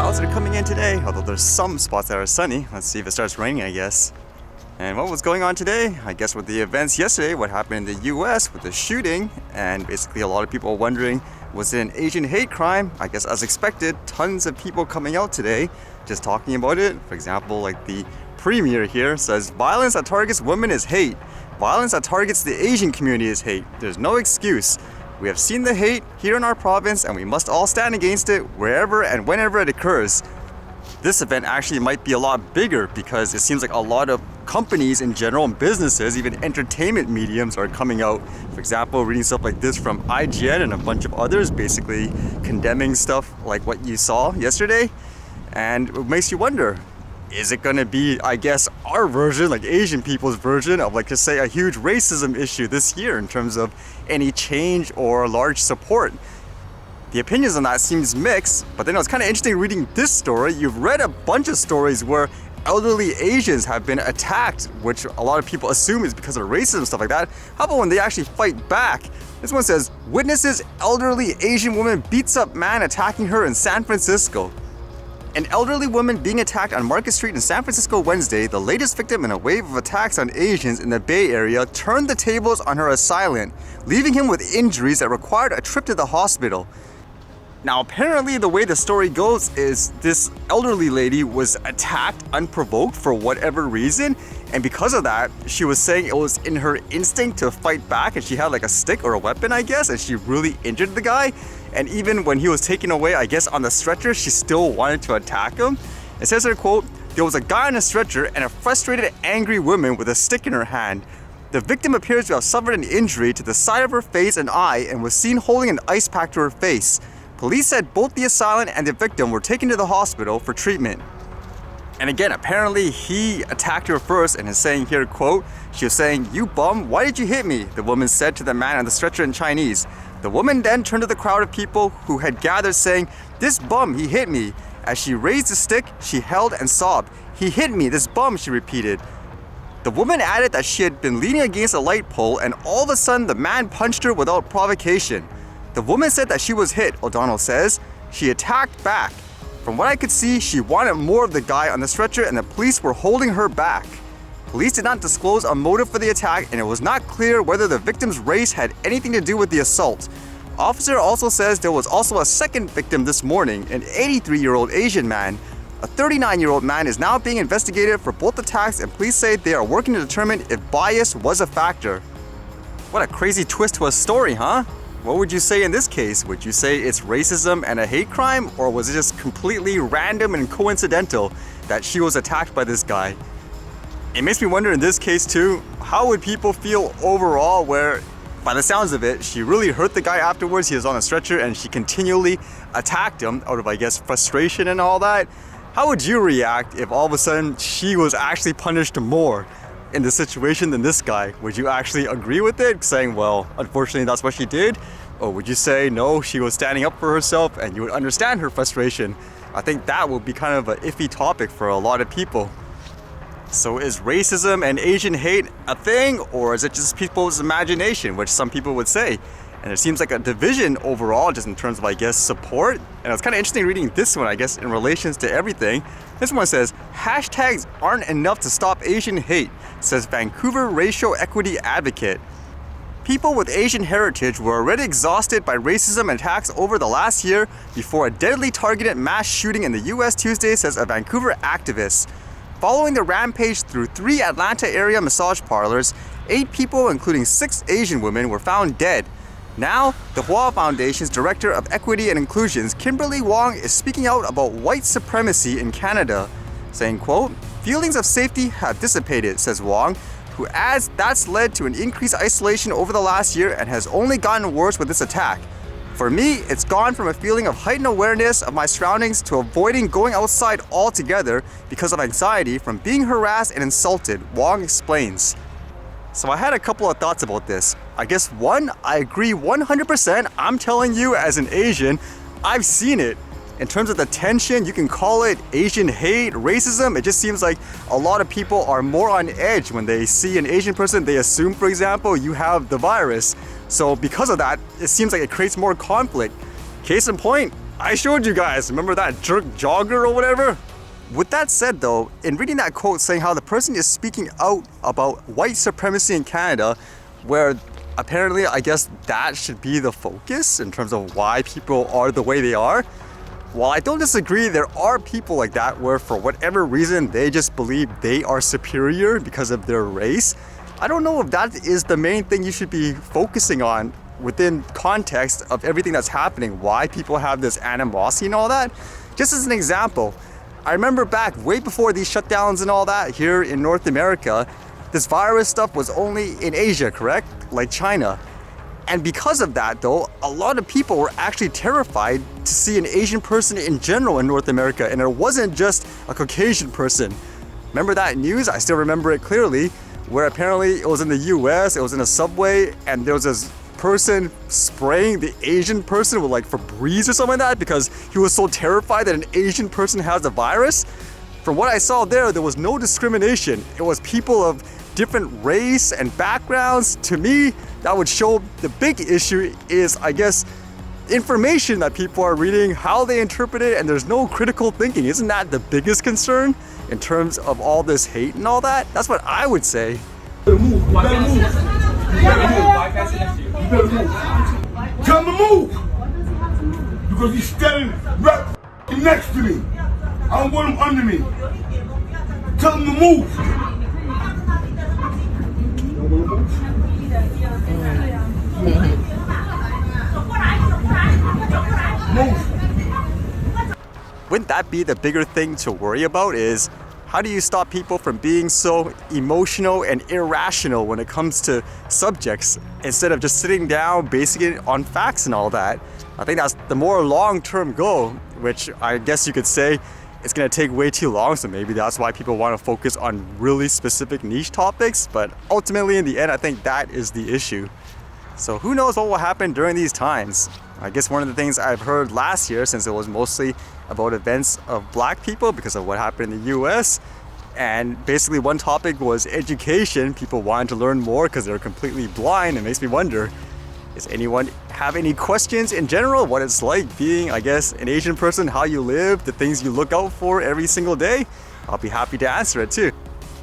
clouds are coming in today, although there's some spots that are sunny. Let's see if it starts raining, I guess. And what was going on today? I guess with the events yesterday, what happened in the US with the shooting, and basically a lot of people are wondering, was it an Asian hate crime? I guess as expected, tons of people coming out today just talking about it. For example, like the premier here says, violence that targets women is hate. Violence that targets the Asian community is hate. There's no excuse. We have seen the hate here in our province and we must all stand against it wherever and whenever it occurs. This event actually might be a lot bigger because it seems like a lot of companies in general and businesses, even entertainment mediums, are coming out. For example, reading stuff like this from IGN and a bunch of others, basically condemning stuff like what you saw yesterday. And it makes you wonder, is it gonna be, I guess, our version, like Asian people's version of, like, just say, a huge racism issue this year in terms of any change or large support? The opinions on that seems mixed, but then it was kind of interesting reading this story. You've read a bunch of stories where elderly Asians have been attacked, which a lot of people assume is because of racism, stuff like that. How about when they actually fight back? This one says, witnesses elderly Asian woman beats up man attacking her in San Francisco. An elderly woman being attacked on Market Street in San Francisco Wednesday, the latest victim in a wave of attacks on Asians in the Bay Area, turned the tables on her assailant, leaving him with injuries that required a trip to the hospital. Now, apparently the way the story goes is this elderly lady was attacked unprovoked for whatever reason, and because of that, she was saying it was in her instinct to fight back, and she had like a stick or a weapon, I guess, and she really injured the guy. And even when he was taken away, I guess on the stretcher, she still wanted to attack him. It says her quote, there was a guy on a stretcher and a frustrated, angry woman with a stick in her hand. The victim appears to have suffered an injury to the side of her face and eye and was seen holding an ice pack to her face. Police said both the assailant and the victim were taken to the hospital for treatment. And again, apparently he attacked her first and is saying here, quote, she was saying, you bum, why did you hit me? The woman said to the man on the stretcher in Chinese. The woman then turned to the crowd of people who had gathered saying, this bum, he hit me. As she raised the stick, she held and sobbed. He hit me, this bum, she repeated. The woman added that she had been leaning against a light pole and all of a sudden the man punched her without provocation. The woman said that she was hit, O'Donnell says. She attacked back. From what I could see, she wanted more of the guy on the stretcher and the police were holding her back. Police did not disclose a motive for the attack and it was not clear whether the victim's race had anything to do with the assault. Officer also says there was also a second victim this morning, an 83-year-old Asian man. A 39-year-old man is now being investigated for both attacks and police say they are working to determine if bias was a factor. What a crazy twist to a story, huh? What would you say in this case? Would you say it's racism and a hate crime, or was it just completely random and coincidental that she was attacked by this guy? It makes me wonder in this case too, how would people feel overall where, by the sounds of it, she really hurt the guy afterwards, he was on a stretcher and she continually attacked him out of, I guess, frustration and all that. How would you react if all of a sudden she was actually punished more in the situation than this guy? Would you actually agree with it, saying, well, unfortunately that's what she did? Or would you say, no, she was standing up for herself and you would understand her frustration? I think that would be kind of an iffy topic for a lot of people. So is racism and Asian hate a thing, or is it just people's imagination, which some people would say? And it seems like a division overall, just in terms of, I guess, support. And it's kind of interesting reading this one, I guess, in relations to everything. This one says, hashtags aren't enough to stop Asian hate, says Vancouver racial equity advocate. People with Asian heritage were already exhausted by racism attacks over the last year before a deadly targeted mass shooting in the US Tuesday, says a Vancouver activist. Following the rampage through 3 Atlanta area massage parlors, 8 people, including 6 Asian women, were found dead. Now, the Hua Foundation's Director of Equity and Inclusions, Kimberly Wong, is speaking out about white supremacy in Canada, saying, quote, feelings of safety have dissipated, says Wong, who adds that's led to an increased isolation over the last year and has only gotten worse with this attack. For me, it's gone from a feeling of heightened awareness of my surroundings to avoiding going outside altogether because of anxiety from being harassed and insulted, Wong explains. So I had a couple of thoughts about this. I guess one, I agree 100%. I'm telling you as an Asian, I've seen it. In terms of the tension, you can call it Asian hate, racism. It just seems like a lot of people are more on edge when they see an Asian person. They assume, for example, you have the virus. So because of that, it seems like it creates more conflict. Case in point, I showed you guys, remember that jerk jogger or whatever? With that said though, in reading that quote saying how the person is speaking out about white supremacy in Canada, where apparently I guess that should be the focus in terms of why people are the way they are. While I don't disagree, there are people like that where for whatever reason they just believe they are superior because of their race. I don't know if that is the main thing you should be focusing on within context of everything that's happening, why people have this animosity and all that. Just as an example, I remember back way before these shutdowns and all that here in North America, this virus stuff was only in Asia, correct? Like China. And because of that though, a lot of people were actually terrified to see an Asian person in general in North America, and it wasn't just a Caucasian person. Remember that news? I still remember it clearly, where apparently it was in the US, it was in a subway, and there was this person spraying the Asian person with like Febreze or something like that because he was so terrified that an Asian person has the virus. From what I saw there was no discrimination. It was people of different race and backgrounds. To me, that would show the big issue is, I guess, information that people are reading, how they interpret it, and there's no critical thinking. Isn't that the biggest concern in terms of all this hate and all that? That's what I would say. You better move. Tell him to move. Because he's standing right next to me. I don't want him under me. Tell him to move. Wouldn't that be the bigger thing to worry about, is how do you stop people from being so emotional and irrational when it comes to subjects instead of just sitting down, basing it on facts and all that? I think that's the more long-term goal, which I guess you could say it's going to take way too long, so maybe that's why people want to focus on really specific niche topics, but ultimately in the end I think that is the issue. So who knows what will happen during these times? I guess one of the things I've heard last year, since it was mostly about events of black people because of what happened in the US, and basically one topic was education. People wanted to learn more because they're completely blind. It makes me wonder, does anyone have any questions in general? What it's like being, I guess, an Asian person, how you live, the things you look out for every single day? I'll be happy to answer it too.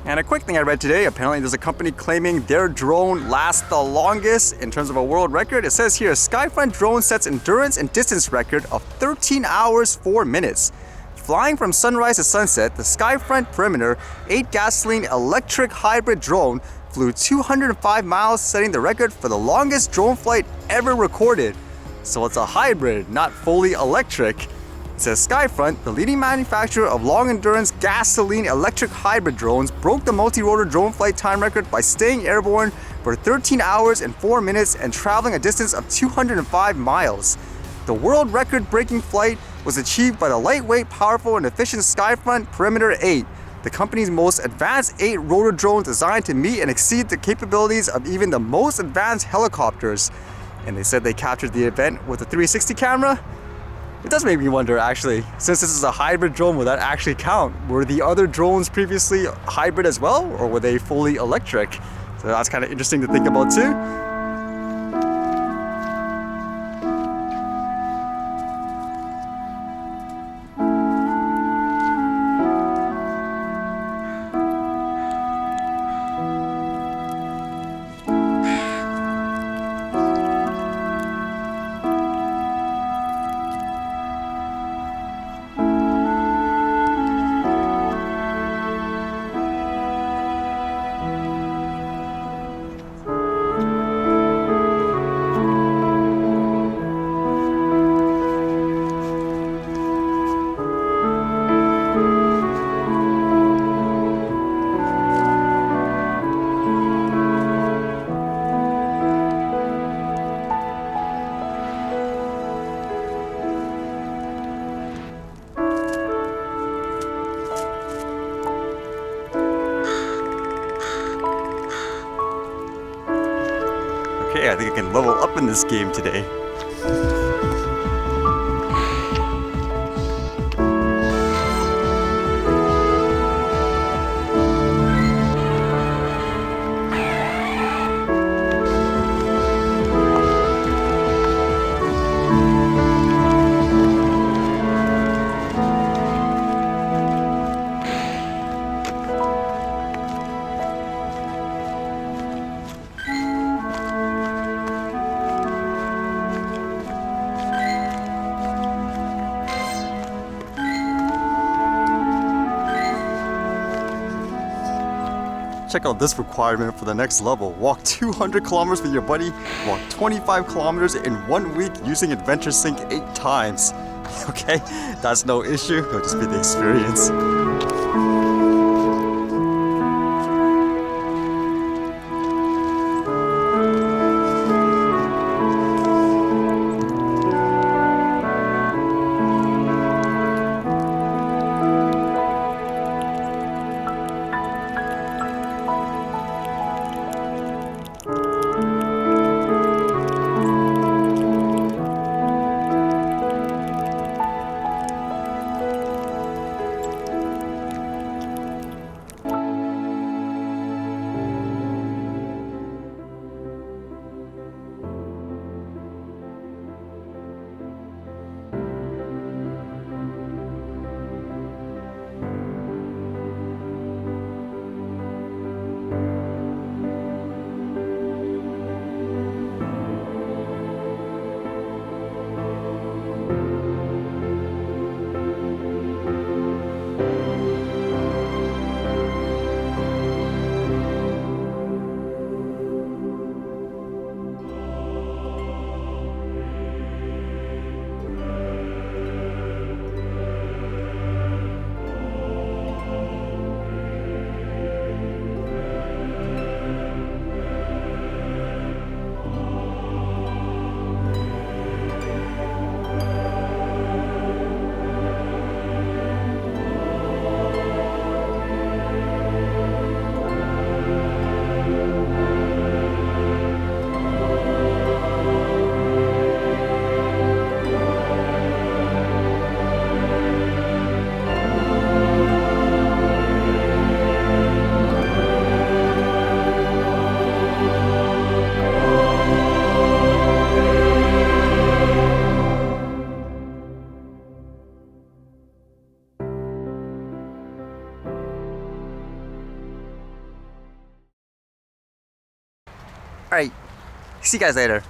And a quick thing I read today, apparently there's a company claiming their drone lasts the longest in terms of a world record. It says here, Skyfront drone sets endurance and distance record of 13 hours, 4 minutes. Flying from sunrise to sunset, the Skyfront Perimeter 8 gasoline electric hybrid drone flew 205 miles, setting the record for the longest drone flight ever recorded. So it's a hybrid, not fully electric. It says Skyfront, the leading manufacturer of long-endurance gasoline electric hybrid drones, broke the multi-rotor drone flight time record by staying airborne for 13 hours and 4 minutes and traveling a distance of 205 miles. The world record-breaking flight was achieved by the lightweight, powerful, and efficient Skyfront Perimeter 8, the company's most advanced 8-rotor drone designed to meet and exceed the capabilities of even the most advanced helicopters. And they said they captured the event with a 360 camera. It does make me wonder, actually, since this is a hybrid drone, will that actually count? Were the other drones previously hybrid as well, or were they fully electric? So that's kind of interesting to think about too. Okay, I think I can level up in this game today. Check out this requirement for the next level. Walk 200 kilometers with your buddy, walk 25 kilometers in 1 week using Adventure Sync 8 times. Okay, that's no issue, it'll just be the experience. Alright, see you guys later.